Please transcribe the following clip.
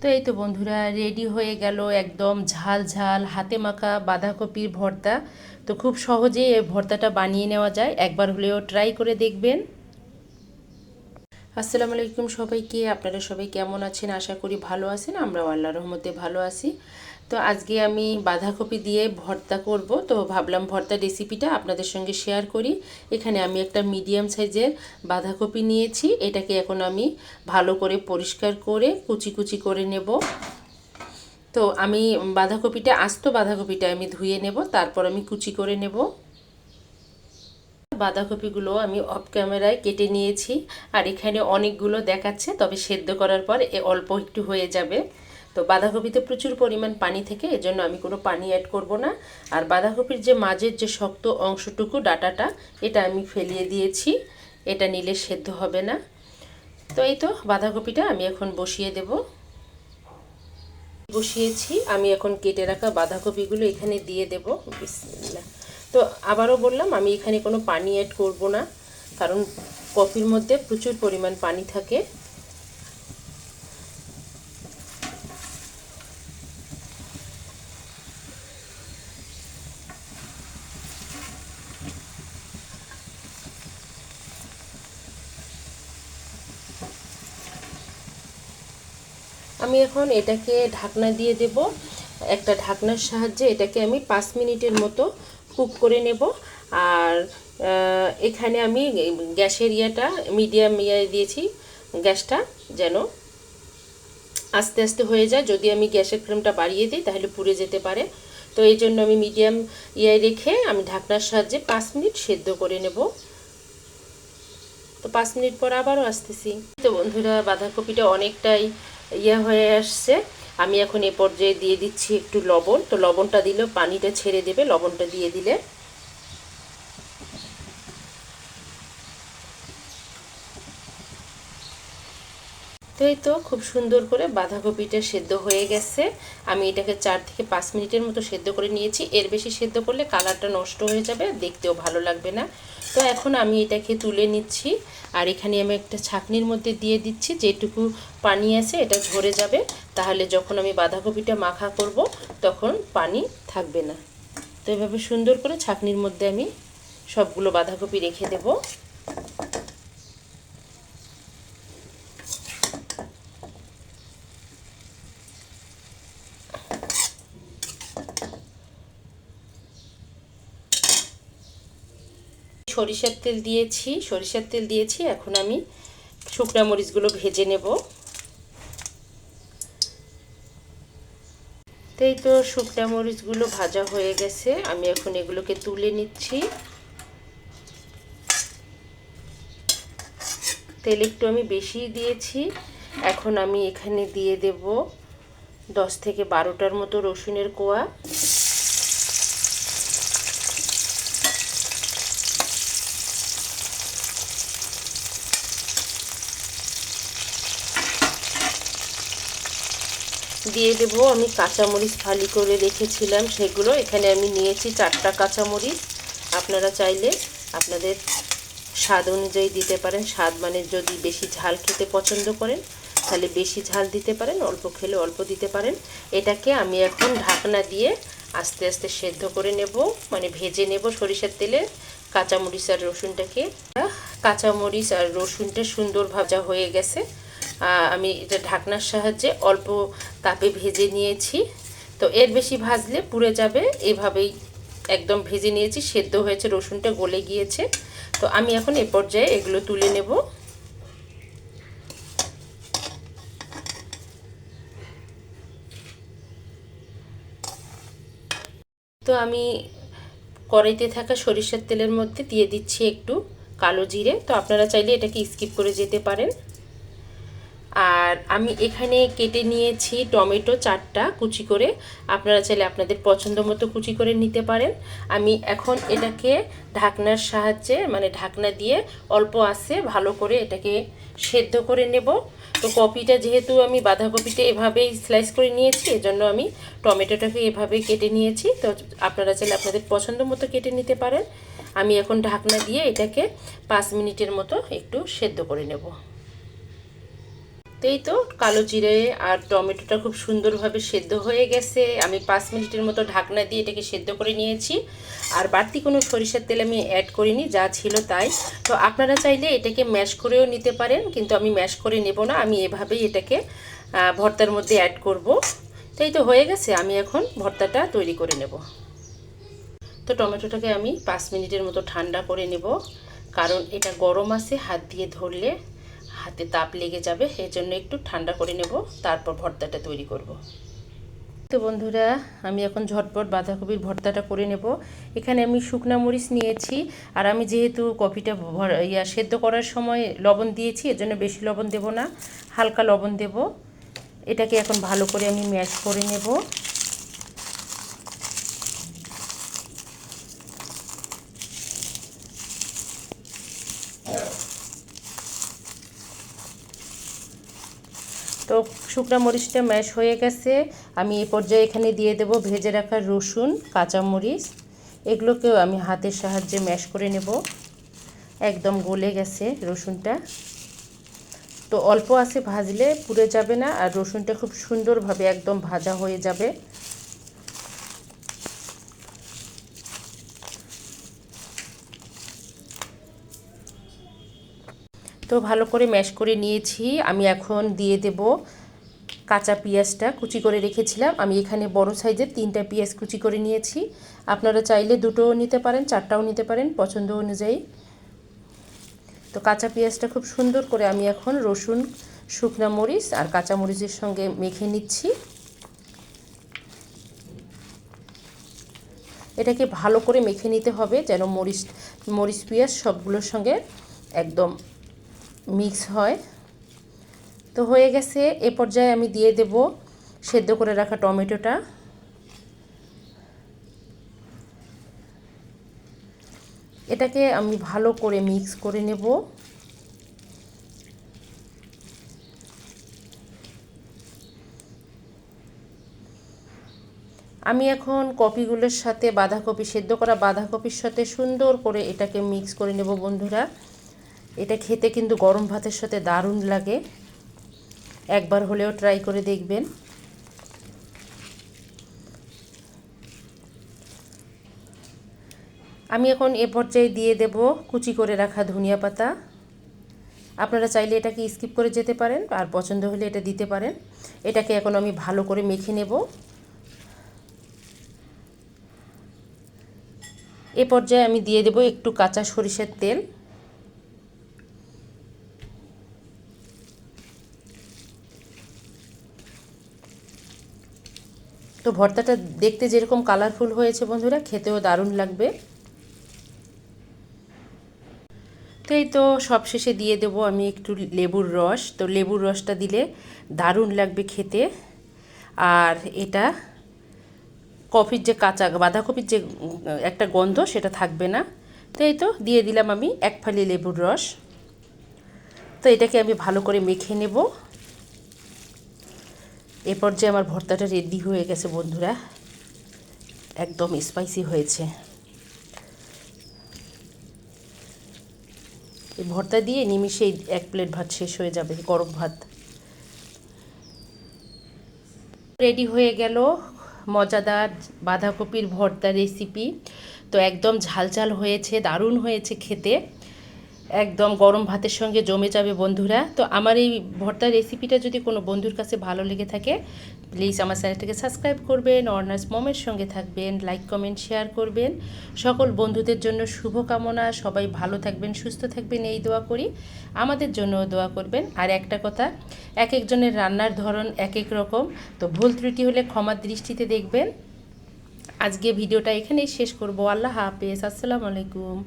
তো এই তো বন্ধুরা, রেডি হয়ে গেল একদম ঝাল ঝাল হাতে মাখা বাঁধাকপির ভর্তা। তো খুব সহজেই এই ভর্তাটা বানিয়ে নেওয়া যায়, একবার হলেও ট্রাই করে দেখবেন। আসসালামু আলাইকুম সবাইকে, আপনারা সবাই কেমন আছেন? আশা করি ভালো আছেন, আমরাও আল্লাহর রহমতে ভালো আছি। তো আজকে আমি বাঁধাকপি দিয়ে ভর্তা করব, তো ভাবলাম ভর্তার রেসিপিটা আপনাদের সঙ্গে শেয়ার করি। এখানে আমি একটা মিডিয়াম সাইজের বাঁধাকপি নিয়েছি, এটাকে এখন আমি ভালো করে পরিষ্কার করে কুচি কুচি করে নেব। তো আমি আস্ত বাঁধাকপিটা আমি ধুয়ে নেব, তারপর আমি কুচি করে নেব। বাঁধাকপিগুলো আমি অফ ক্যামেরায় কেটে নিয়েছি, আর এখানে অনেকগুলো দেখাচ্ছে, তবে সেদ্ধ করার পর অল্প একটু হয়ে যাবে। তো বাঁধাকপিতে প্রচুর পরিমাণ পানি থেকে, এজন্য আমি কোনো পানি অ্যাড করব না। আর বাঁধাকপির যে মাঝের যে শক্ত অংশটুকু ডাটাটা, এটা আমি ফেলিয়ে দিয়েছি, এটা নিলে সেদ্ধ হবে না। তো এই তো বাঁধাকপিটা আমি এখন বসিয়ে দেব। বসিয়েছি, আমি এখন কেটে রাখা বাঁধাকপিগুলো এখানে দিয়ে দেব। বিসমিল্লাহ। তো আবারও বললাম, আমি এখানে কোনো পানি অ্যাড করব না, কারণ কপির মধ্যে প্রচুর পরিমাণ পানি থাকে। আমি এখন এটাকে ঢাকনা দিয়ে দেব। একটা ঢাকনার সাহায্যে এটাকে আমি 5 মিনিটের মতো কুক করে নেব। আর এখানে আমি গ্যাসের মিডিয়াম দিয়েছি, গ্যাসটা যেন আস্তে আস্তে হয়ে যায়। যদি আমি গ্যাসের ফ্লেমটা বাড়িয়ে দিই তাহলে পুড়ে যেতে পারে। তো এই জন্য আমি মিডিয়াম রেখে আমি ঢাকনার সাহায্যে 5 মিনিট সেদ্ধ করে নেব। তো 5 মিনিট পর আবারও আসতেছি। তো বন্ধুরা, বাঁধাকপিটা অনেকটাই হয়ে আসছে। আমি এখন এ পর্যায়ে দিয়ে দিচ্ছি একটু লবণ। তো লবণটা দিলেও পানিটা ছেড়ে দেবে, লবণটা দিয়ে দিলে। তো এই তো খুব সুন্দর করে বাঁধাকপিটা সেদ্ধ হয়ে গেছে। আমি এটাকে 4 থেকে 5 মিনিটের মতো সেদ্ধ করে নিয়েছি। এর বেশি সেদ্ধ করলে কালারটা নষ্ট হয়ে যাবে, দেখতেও ভালো লাগবে না। তো এখন আমি এটাকে তুলে নিচ্ছি, আর এখানে আমি একটা ছাঁকনির মধ্যে দিয়ে দিচ্ছি। যেটুকু পানি আছে এটা ঝরে যাবে, তাহলে যখন আমি বাঁধাকপিটা মাখা করব তখন পানি থাকবে না। তো এভাবে সুন্দর করে ছাঁকনির মধ্যে আমি সবগুলো বাঁধাকপি রেখে দেবো। সরিষার তেল দিয়েছি, এখন আমি শুকনো মরিচগুলো ভেজে নেব। তো এই তো শুকনো মরিচগুলো ভাজা হয়ে গেছে, আমি এখন এগুলোকে তুলে নিচ্ছি। তেল একটু আমি বেশি দিয়েছি। এখন আমি এখানে দিয়ে দেব 10 থেকে 12টার মতো রসুনের কোয়া। দিয়ে দেব আমি কাঁচামরিচ ফালি করে রেখেছিলাম, সেগুলো এখানে আমি নিয়েছি 4টা কাঁচামরিচ। আপনারা চাইলে আপনাদের স্বাদ অনুযায়ী দিতে পারেন। স্বাদ মানে যদি বেশি ঝাল খেতে পছন্দ করেন তাহলে বেশি ঝাল দিতে পারেন, অল্প খেলে অল্প দিতে পারেন। এটাকে আমি এখন ঢাকনা দিয়ে আস্তে আস্তে সেদ্ধ করে নেব, মানে ভেজে নেব সরিষার তেলে কাঁচামরিচ আর রসুনটাকে। কাঁচামরিচ আর রসুনটা সুন্দর ভাজা হয়ে গেছে। আমি এটা ঢাকনার সাহায্যে অল্প তাপে ভেজে নিয়েছি। তো এর বেশি ভাজলে পুড়ে যাবে, এভাবেই একদম ভেজে নিয়েছি, সেদ্ধ হয়েছে, রসুনটা গলে গিয়েছে। তো আমি এখন এ পর্যায়ে এগুলো তুলে নেব। তো আমি কড়াইতে থাকা সরিষার তেলের মধ্যে দিয়ে দিচ্ছি একটু কালো জিরে। তো আপনারা চাইলে এটাকে স্কিপ করে যেতে পারেন। আর আমি এখানে কেটে নিয়েছি টমেটো 4টা কুচি করে, আপনারা চাইলে আপনাদের পছন্দ মতো কুচি করে নিতে পারেন। আমি এখন এটাকে ঢাকনার সাহায্যে, মানে ঢাকনা দিয়ে অল্প আঁচে ভালো করে এটাকে সেদ্ধ করে নেব। তো কপিটা যেহেতু আমি বাঁধাকপিটা এভাবেই স্লাইস করে নিয়েছি, এজন্য আমি টমেটোটাকে এভাবেই কেটে নিয়েছি। তো আপনারা চাইলে আপনাদের পছন্দ মতো কেটে নিতে পারেন। আমি এখন ঢাকনা দিয়ে এটাকে 5 মিনিটের মতো একটু সেদ্ধ করে নেব। তো এই তো কালো জিরে আর টমেটোটা খুব সুন্দরভাবে সেদ্ধ হয়ে গেছে। আমি 5 মিনিটের মতো ঢাকনা দিয়ে এটাকে সেদ্ধ করে নিয়েছি। আর বাড়তি কোনো সরিষার তেল আমি অ্যাড করিনি, যা ছিল তাই। তো আপনারা চাইলে এটাকে ম্যাশ করেও নিতে পারেন, কিন্তু আমি ম্যাশ করে নেব না, আমি এভাবেই এটাকে ভর্তার মধ্যে অ্যাড করব। তো এই তো হয়ে গেছে, আমি এখন ভর্তাটা তৈরি করে নেব। তো টমেটোটাকে আমি 5 মিনিটের মতো ঠান্ডা করে নেব, কারণ এটা গরম আছে, হাত দিয়ে ধরলে হাতে তাপ লেগে যাবে, এই জন্য একটু ঠান্ডা করে নেব, তারপর ভর্তাটা তৈরি করব। তো বন্ধুরা, আমি এখন ঝটপট বাঁধাকপির ভর্তাটা করে নেব। এখানে আমি শুকনা মরিচ নিয়েছি, আর আমি যেহেতু কপিটা সেদ্ধ করার সময় লবণ দিয়েছি, এর জন্য বেশি লবণ দেব না, হালকা লবণ দেব। এটাকে এখন ভালো করে আমি ম্যাশ করে নেব। তো শুকনা মরিচটা ম্যাশ হয়ে গেছে। আমি এই পর্যায়ে এখানে দিয়ে দেব ভেজে রাখা রসুন, কাঁচামরিচ, এগুলোকেও আমি হাতের সাহায্যে ম্যাশ করে নেব। একদম গলে গেছে রসুনটা, তো অল্প আছে ভাজলে পুড়ে যাবে না, আর রসুনটা খুব সুন্দরভাবে একদম ভাজা হয়ে যাবে। তো ভালো করে ম্যাশ করে নিয়েছি। আমি এখন দিয়ে দেব কাঁচা পেঁয়াজটা কুচি করে রেখেছিলাম। আমি এখানে বড় সাইজের 3টা পেঁয়াজ কুচি করে নিয়েছি। আপনারা চাইলে 2টোও নিতে পারেন, 4টাও নিতে পারেন, পছন্দ অনুযায়ী। তো কাঁচা পেঁয়াজটা খুব সুন্দর করে আমি এখন রসুন, শুকনা মরিচ আর কাঁচা মরিচের সঙ্গে মেখে নিচ্ছি। এটাকে ভালো করে মেখে নিতে হবে, যেন মরিচ পেঁয়াজ সবগুলোর সঙ্গে একদম মিক্স হয়। তো হয়ে গেছে। এ পর্যায়ে আমি দিয়ে দেব সেদ্ধ করে রাখা টমেটোটা। এটাকে আমি ভালো করে মিক্স করে নেব। আমি এখন কপিগুলোর সাথে বাঁধাকপি, সেদ্ধ করা বাঁধাকপির সাথে সুন্দর করে এটাকে মিক্স করে নেব বন্ধুরা। এটা খেতে কিন্তু গরম ভাতের সাথে দারুণ লাগে, একবার হলেও ট্রাই করে দেখবেন। আমি এখন এ পর্যায়ে দিয়ে দেব কুচি করে রাখা ধনিয়া পাতা। আপনারা চাইলে এটাকে স্কিপ করে যেতে পারেন, আর পছন্দ হলে এটা দিতে পারেন। এটাকে এখন আমি ভালো করে মেখে নেব। এ পর্যায়ে আমি দিয়ে দেব একটু কাঁচা সরিষার তেল। তো ভর্তাটা দেখতে যেরকম কালারফুল হয়েছে বন্ধুরা, খেতেও দারুণ লাগবে। তো এই তো সবশেষে দিয়ে দেবো আমি একটু লেবুর রস। তো লেবুর রসটা দিলে দারুণ লাগবে খেতে, আর এটা কফির যে কাঁচা বাঁধাকপির যে একটা গন্ধ, সেটা থাকবে না। তো এই তো দিয়ে দিলাম আমি 1 ফালি লেবুর রস। তো এটাকে আমি ভালো করে মেখে নেব। এ পর্যায়ে আমার ভর্তাটা রেডি হয়ে গেছে বন্ধুরা, একদম স্পাইসি হয়েছে। এই ভর্তা দিয়ে নিমিষেই 1 প্লেট ভাত শেষ হয়ে যাবে, গরম ভাত। রেডি হয়ে গেল মজাদার বাঁধাকপির ভর্তা রেসিপি। তো একদম ঝালঝাল হয়েছে, দারুণ হয়েছে খেতে, একদম গরম ভাতের সঙ্গে জমে যাবে বন্ধুরা। তো আমার এই ভর্তা রেসিপিটা যদি কোনো বন্ধুর কাছে ভালো লেগে থাকে, প্লিজ আমার চ্যানেলটাকে সাবস্ক্রাইব করবেন, অর্নাস মমের সঙ্গে থাকবেন, লাইক কমেন্ট শেয়ার করবেন। সকল বন্ধুদের জন্য শুভকামনা, সবাই ভালো থাকবেন, সুস্থ থাকবেন, এই দোয়া করি। আমাদের জন্যও দোয়া করবেন। আর একটা কথা, এক একজনের রান্নার ধরন এক এক রকম, তো ভুল ত্রুটি হলে ক্ষমার দৃষ্টিতে দেখবেন। আজকে ভিডিওটা এখানেই শেষ করব। আল্লাহ হাফেজ, আসসালামু আলাইকুম।